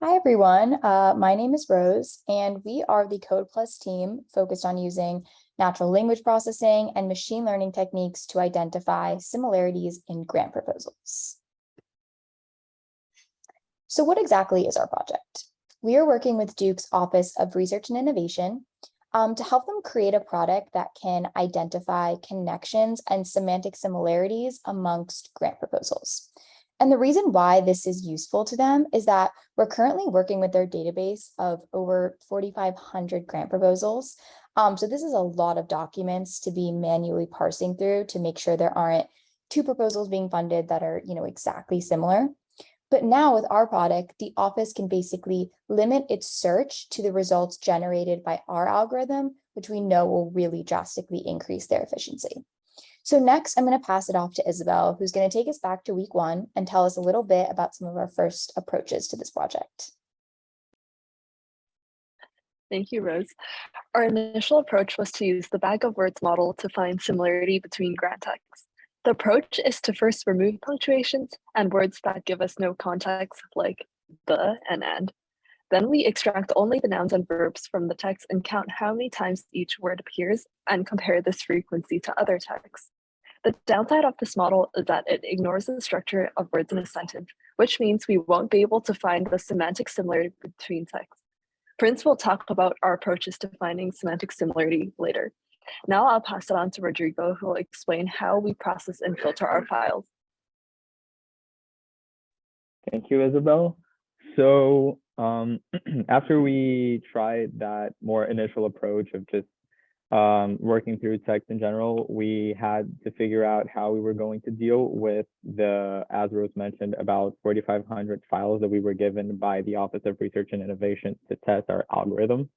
Hi, everyone. My name is Rose, and we are the Code Plus team focused on using natural language processing and machine learning techniques to identify similarities in grant proposals. So what exactly is our project? We are working with Duke's Office of Research and Innovation to help them create a product that can identify connections and semantic similarities amongst grant proposals. And the reason why this is useful to them is that we're currently working with their database of over 4,500 grant proposals. So this is a lot of documents to be manually parsing through to make sure there aren't two proposals being funded that are, exactly similar. But now with our product, the office can basically limit its search to the results generated by our algorithm, which we know will really drastically increase their efficiency. So next, I'm going to pass it off to Isabel, who's going to take us back to week 1 and tell us a little bit about some of our first approaches to this project. Thank you, Rose. Our initial approach was to use the bag of words model to find similarity between grant texts. The approach is to first remove punctuations and words that give us no context, like the and. Then we extract only the nouns and verbs from the text and count how many times each word appears and compare this frequency to other texts. The downside of this model is that it ignores the structure of words in a sentence, which means we won't be able to find the semantic similarity between texts. Prince will talk about our approaches to finding semantic similarity later. Now I'll pass it on to Rodrigo, who will explain how we process and filter our files. Thank you, Isabel. So after we tried that more initial approach of just working through text in general, we had to figure out how we were going to deal with as Rose mentioned, about 4,500 files that we were given by the Office of Research and Innovation to test our algorithm.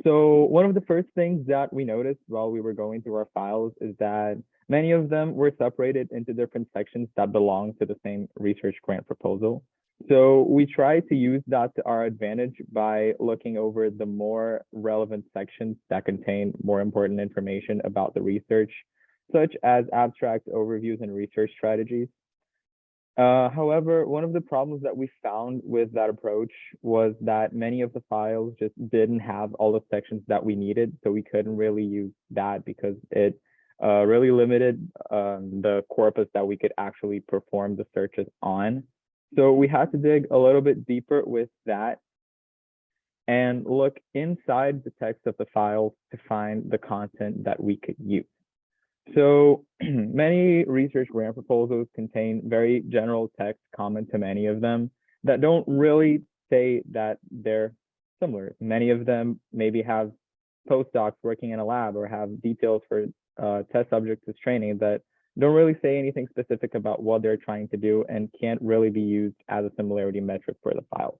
So one of the first things that we noticed while we were going through our files is that many of them were separated into different sections that belong to the same research grant proposal. So we tried to use that to our advantage by looking over the more relevant sections that contain more important information about the research, such as abstract overviews and research strategies. However, one of the problems that we found with that approach was that many of the files just didn't have all the sections that we needed, so we couldn't really use that because it really limited the corpus that we could actually perform the searches on. So we had to dig a little bit deeper with that and look inside the text of the files to find the content that we could use. So many research grant proposals contain very general text common to many of them that don't really say that they're similar. Many of them maybe have postdocs working in a lab or have details for test subjects as training that don't really say anything specific about what they're trying to do and can't really be used as a similarity metric for the files.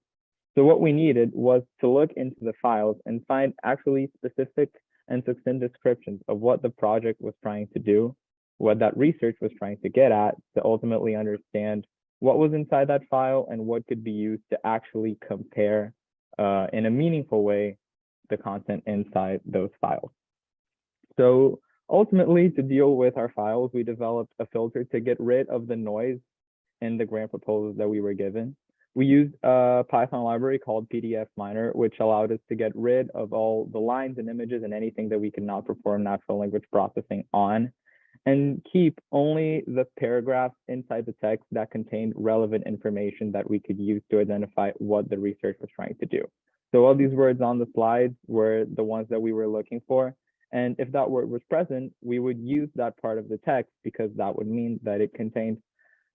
So what we needed was to look into the files and find actually specific and succinct descriptions of what the project was trying to do, what that research was trying to get at, to ultimately understand what was inside that file and what could be used to actually compare in a meaningful way the content inside those files. So ultimately, to deal with our files, we developed a filter to get rid of the noise in the grant proposals that we were given. We used a Python library called PDF Miner, which allowed us to get rid of all the lines and images and anything that we could not perform natural language processing on, and keep only the paragraphs inside the text that contained relevant information that we could use to identify what the research was trying to do. So all these words on the slides were the ones that we were looking for. And if that word was present, we would use that part of the text because that would mean that it contained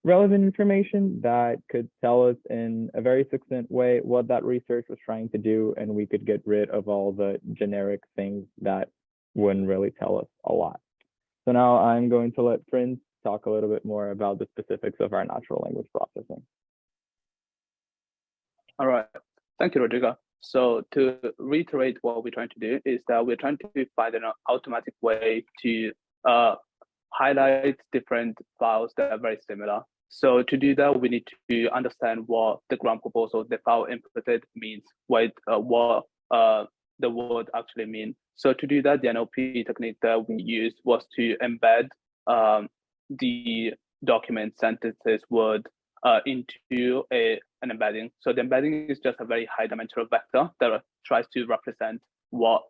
relevant information that could tell us in a very succinct way what that research was trying to do, and we could get rid of all the generic things that wouldn't really tell us a lot. So now I'm going to let Prince talk a little bit more about the specifics of our natural language processing. All right, thank you, Rodrigo. So to reiterate, what we're trying to do is that we're trying to find an automatic way to highlight different files that are very similar. So to do that, we need to understand what the grant proposal, the file inputted means, what the word actually means. So to do that, the NLP technique that we used was to embed the document, sentences, word into an embedding. So the embedding is just a very high dimensional vector that tries to represent what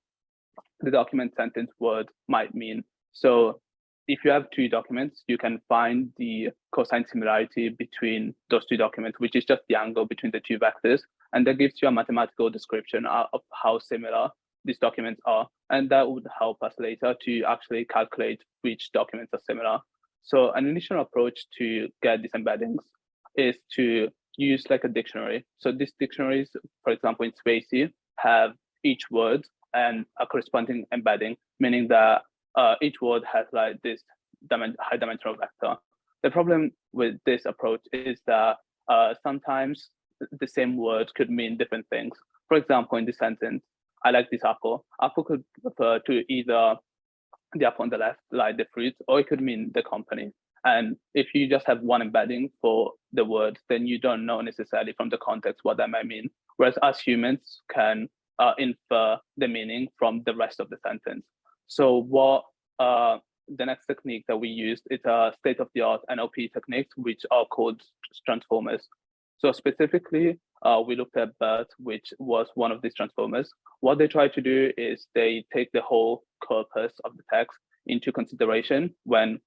the document sentence word might mean. So if you have two documents, you can find the cosine similarity between those two documents, which is just the angle between the two vectors. And that gives you a mathematical description of how similar these documents are. And that would help us later to actually calculate which documents are similar. So an initial approach to get these embeddings is to use like a dictionary. So these dictionaries, for example, in Spacie, have each word and a corresponding embedding, meaning that each word has like this high dimensional vector. The problem with this approach is that sometimes the same word could mean different things. For example, in this sentence, I like this apple. Apple could refer to either the apple on the left, like the fruit, or it could mean the company. And if you just have one embedding for the word, then you don't know necessarily from the context what that might mean. Whereas us humans can infer the meaning from the rest of the sentence. So what the next technique that we used is a state-of-the-art NLP techniques, which are called transformers. So specifically, we looked at BERT, which was one of these transformers. What they try to do is they take the whole corpus of the text into consideration when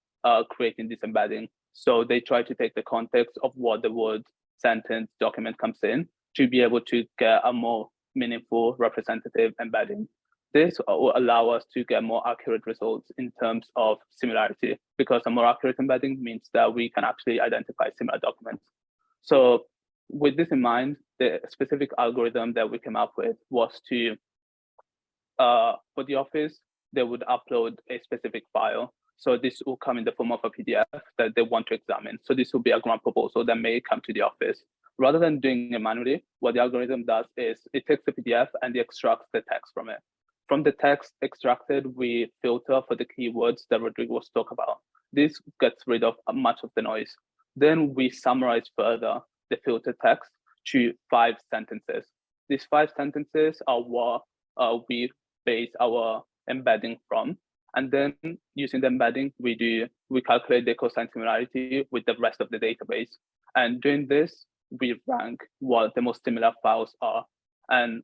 creating this embedding. So they try to take the context of what the word, sentence, document comes in to be able to get a more meaningful representative embedding. This will allow us to get more accurate results in terms of similarity, because a more accurate embedding means that we can actually identify similar documents. So with this in mind, the specific algorithm that we came up with was to, for the office, they would upload a specific file. So this will come in the form of a PDF that they want to examine. So this will be a grant proposal that may come to the office. Rather than doing it manually, what the algorithm does is it takes the PDF and it extracts the text from it. From the text extracted, we filter for the keywords that Rodrigo was talking about. This gets rid of much of the noise. Then we summarize further the filtered text to 5 sentences. These 5 sentences are what we base our embedding from. And then using the embedding, we calculate the cosine similarity with the rest of the database. And doing this, we rank what the most similar files are. And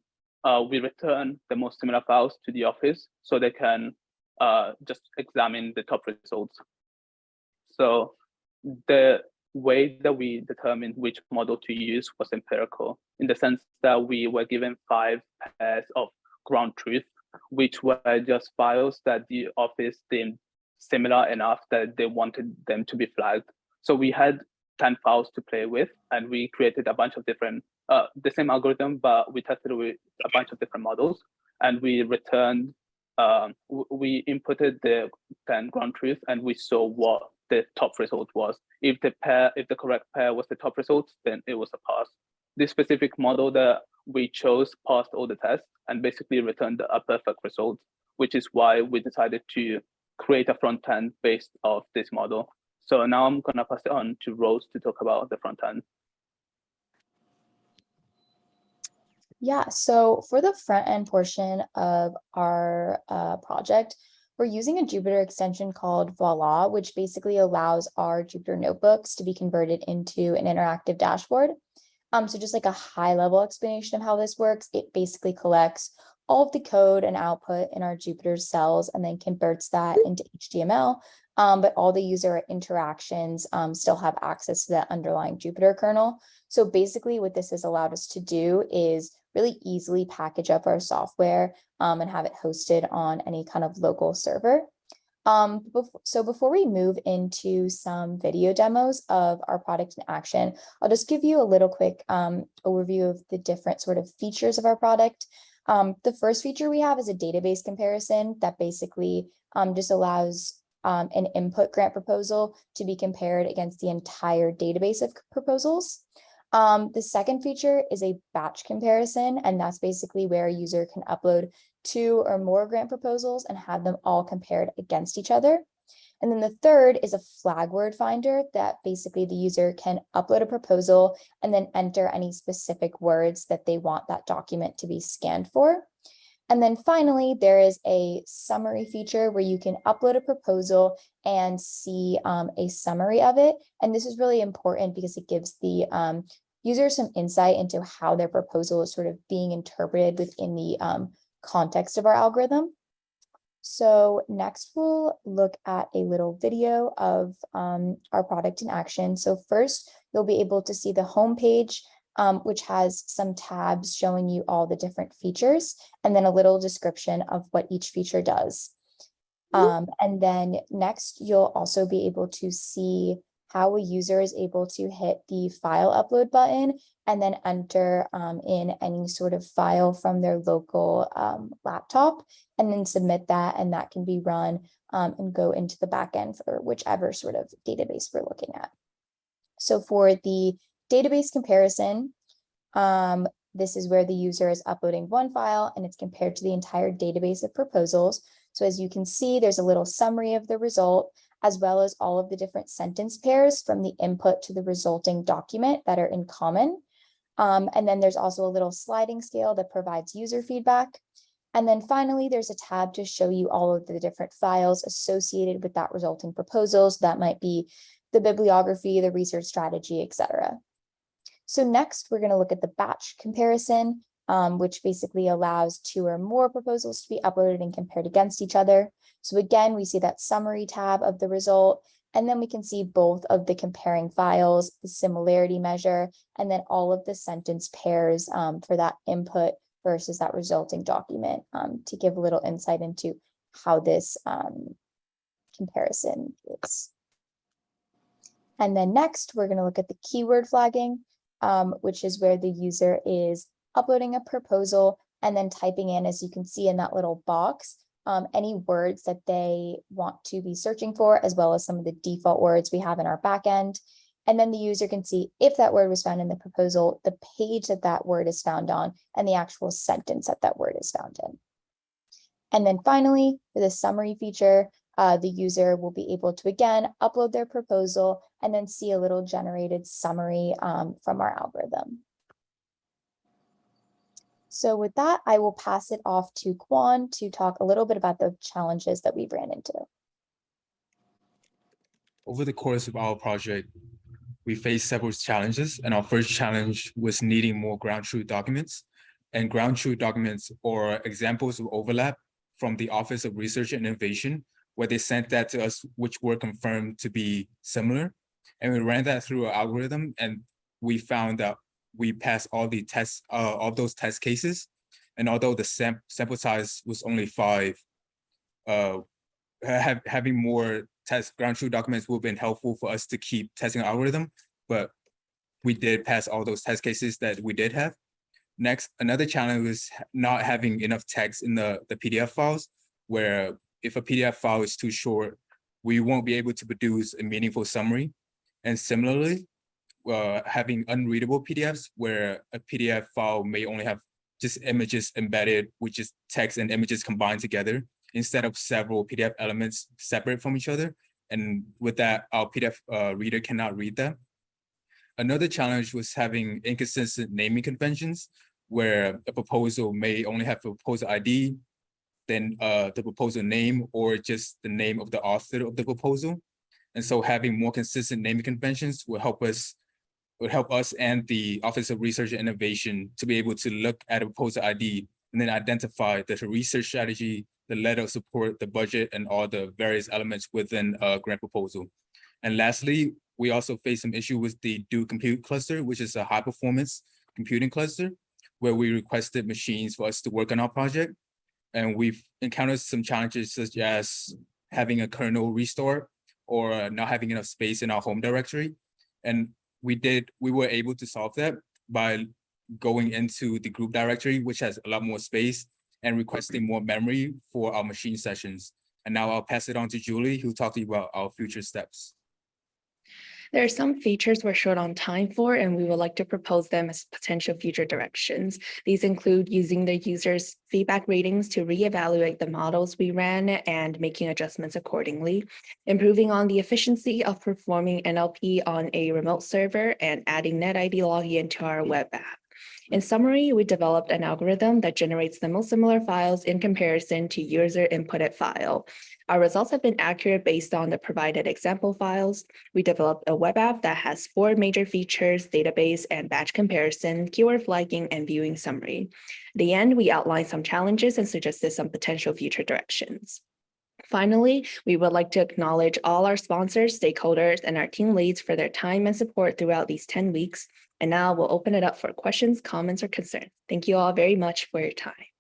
we return the most similar files to the office so they can just examine the top results. So the way that we determined which model to use was empirical, in the sense that we were given 5 pairs of ground truth, which were just files that the office deemed similar enough that they wanted them to be flagged. So we had 10 files to play with, and we created a bunch of different, the same algorithm, but we tested with a bunch of different models, and we returned, we inputted the 10 ground truth, and we saw what the top result was. If the correct pair was the top result, then it was a pass. This specific model that we chose passed all the tests and basically returned a perfect result, which is why we decided to create a front end based off this model. So now I'm gonna pass it on to Rose to talk about the front end. Yeah, so for the front end portion of our project, we're using a Jupyter extension called Voila, which basically allows our Jupyter notebooks to be converted into an interactive dashboard. So just like a high level explanation of how this works, it basically collects all of the code and output in our Jupyter cells and then converts that into HTML. But all the user interactions still have access to that underlying Jupyter kernel. So basically what this has allowed us to do is really easily package up our software and have it hosted on any kind of local server. So before we move into some video demos of our product in action, I'll just give you a little quick overview of the different sort of features of our product. The first feature we have is a database comparison that basically just allows an input grant proposal to be compared against the entire database of proposals. The second feature is a batch comparison, and that's basically where a user can upload 2 or more grant proposals and have them all compared against each other. And then the third is a flag word finder that basically the user can upload a proposal and then enter any specific words that they want that document to be scanned for. And then finally, there is a summary feature where you can upload a proposal and see a summary of it. And this is really important because it gives the user some insight into how their proposal is sort of being interpreted within the context of our algorithm. So next we'll look at a little video of our product in action. So first, you'll be able to see the home page, which has some tabs showing you all the different features, and then a little description of what each feature does. And then next, you'll also be able to see how a user is able to hit the file upload button and then enter in any sort of file from their local laptop and then submit that, and that can be run and go into the backend for whichever sort of database we're looking at. So for the database comparison, this is where the user is uploading one file and it's compared to the entire database of proposals. So as you can see, there's a little summary of the result, as well as all of the different sentence pairs from the input to the resulting document that are in common. And then there's also a little sliding scale that provides user feedback. And then finally, there's a tab to show you all of the different files associated with that resulting proposals. That might be the bibliography, the research strategy, etc. So next, we're going to look at the batch comparison, which basically allows 2 or more proposals to be uploaded and compared against each other. So again, we see that summary tab of the result, and then we can see both of the comparing files, the similarity measure, and then all of the sentence pairs for that input versus that resulting document to give a little insight into how this comparison is. And then next, we're going to look at the keyword flagging, which is where the user is uploading a proposal and then typing in, as you can see in that little box, any words that they want to be searching for, as well as some of the default words we have in our backend. And then the user can see if that word was found in the proposal, the page that that word is found on, and the actual sentence that that word is found in. And then finally, for the summary feature, the user will be able to, again, upload their proposal and then see a little generated summary from our algorithm. So with that, I will pass it off to Kwon to talk a little bit about the challenges that we've ran into. Over the course of our project, we faced several challenges, and our first challenge was needing more ground truth documents. And ground truth documents are examples of overlap from the Office of Research and Innovation, where they sent that to us, which were confirmed to be similar. And we ran that through our algorithm, and we found that we passed all the tests, all those test cases. And although the sample size was only 5, having more test ground truth documents would have been helpful for us to keep testing our algorithm, but we did pass all those test cases that we did have. Next, another challenge was not having enough text in the PDF files, where if a PDF file is too short, we won't be able to produce a meaningful summary. And similarly, having unreadable PDFs, where a PDF file may only have just images embedded, which is text and images combined together, instead of several PDF elements separate from each other. And with that, our PDF reader cannot read them. Another challenge was having inconsistent naming conventions, where a proposal may only have a proposal ID, then the proposal name, or just the name of the author of the proposal. And so having more consistent naming conventions would help us and the Office of Research and Innovation to be able to look at a proposal ID and then identify the research strategy, the letter of support, the budget, and all the various elements within a grant proposal. And lastly, we also face some issue with the Duke Compute Cluster, which is a high performance computing cluster, where we requested machines for us to work on our project. And we've encountered some challenges such as having a kernel restart or not having enough space in our home directory. And we were able to solve that by going into the group directory, which has a lot more space, and requesting more memory for our machine sessions. And now I'll pass it on to Julie, who'll talk to you about our future steps. There are some features we're short on time for, and we would like to propose them as potential future directions. These include using the user's feedback ratings to reevaluate the models we ran and making adjustments accordingly, improving on the efficiency of performing NLP on a remote server, and adding NetID login to our web app. In summary, we developed an algorithm that generates the most similar files in comparison to user inputted file. Our results have been accurate based on the provided example files. We developed a web app that has 4 major features: database and batch comparison, keyword flagging, and viewing summary. At the end, we outlined some challenges and suggested some potential future directions. Finally, we would like to acknowledge all our sponsors, stakeholders, and our team leads for their time and support throughout these 10 weeks. And now we'll open it up for questions, comments, or concerns. Thank you all very much for your time.